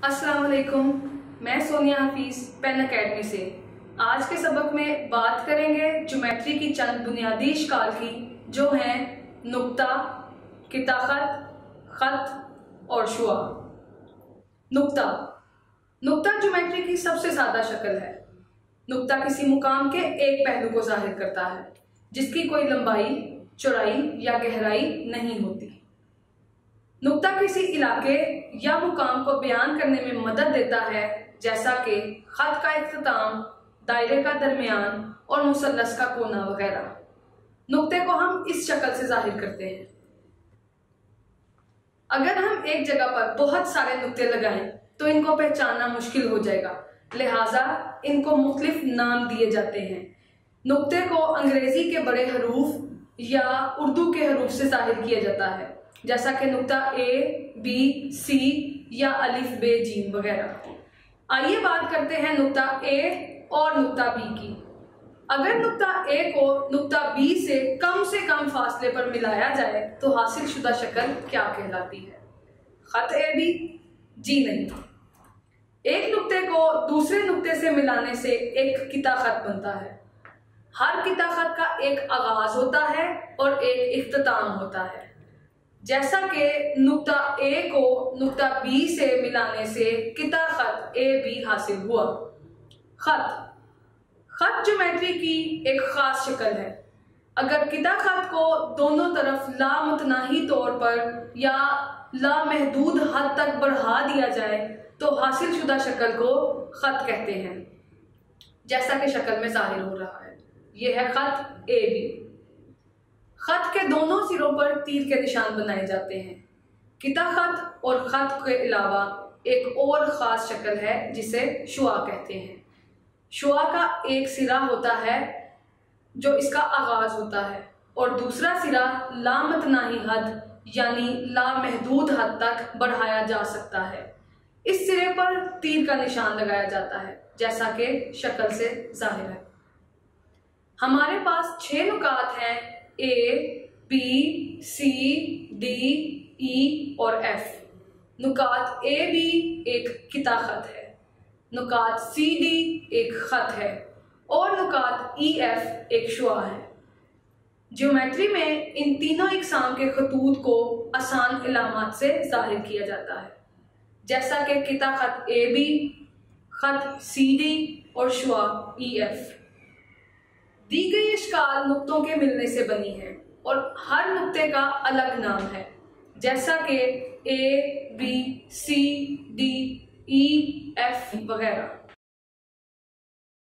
अस्सलाम वालेकुम, मैं सोनिया हफीज पेन अकेडमी से। आज के सबक में बात करेंगे ज्योमेट्री की चंद बुनियादी इश्काल की, जो हैं नुक्ता, किताखत, खत और शुआ। नुक्ता नुक्ता ज्योमेट्री की सबसे सादा शक्ल है। नुक्ता किसी मुकाम के एक पहलू को जाहिर करता है जिसकी कोई लंबाई, चौड़ाई या गहराई नहीं होती। नुक्ता किसी इलाके या मुकाम को बयान करने में मदद देता है, जैसा कि खत का इख्तिताम, दायरे का दरमियान और मुसल्लस का कोना वगैरह। नुक्ते को हम इस शक्ल से जाहिर करते हैं। अगर हम एक जगह पर बहुत सारे नुक्ते लगाएं तो इनको पहचानना मुश्किल हो जाएगा, लिहाजा इनको मुख्तलिफ नाम दिए जाते हैं। नुक्ते को अंग्रेजी के बड़े हरूफ या उर्दू के हरूफ से जाहिर किया जाता है, जैसा कि नुक्ता ए, बी, सी या अलिफ, बे, जीम वगैरह। आइए बात करते हैं नुक्ता ए और नुक्ता बी की। अगर नुक्ता ए को नुक्ता बी से कम फासले पर मिलाया जाए तो हासिल शुदा शक्ल क्या कहलाती है? खत ए बी? जी नहीं। एक नुक्ते को दूसरे नुक्ते से मिलाने से एक किताखत बनता है। हर किताखत का एक आगाज होता है और एक इख्तिताम होता है। जैसा कि नुक्ता ए को नुक्ता बी से मिलाने से किताखत ए बी हासिल हुआ। खत ज्योमेट्री की एक खास शक्ल है। अगर किताखत को दोनों तरफ लामुतनाही तौर पर या लामहदूद हद तक बढ़ा दिया जाए तो हासिल शुदा शक्ल को खत कहते हैं, जैसा कि शक्ल में जाहिर हो रहा है। यह है खत ए बी। खत के दोनों सिरों पर तीर के निशान बनाए जाते हैं। किताखत और खत के अलावा एक और ख़ास शक्ल है जिसे शुआ कहते हैं। शुआ का एक सिरा होता है जो इसका आगाज होता है और दूसरा सिरा लामतनाही हद यानी लामहदूद हद तक बढ़ाया जा सकता है। इस सिरे पर तीर का निशान लगाया जाता है, जैसा कि शक्ल से जाहिर है। हमारे पास 6 नुकात हैं, ए, बी, सी, डी, ई और एफ। नुकात ए बी एक किताखत है, नुकात सी डी एक खत है और नुकात ई एफ एक शुआ है। ज्योमेट्री में इन तीनों इकसाम के खतूत को आसान इलामात से जाहिर किया जाता है, जैसा कि किताखत ए बी, खत सी डी और शुआ ई एफ। दी गई इश्काल नुक्तों के मिलने से बनी है और हर नुक्ते का अलग नाम है, जैसा कि ए, बी, सी, डी, ई, एफ वगैरह।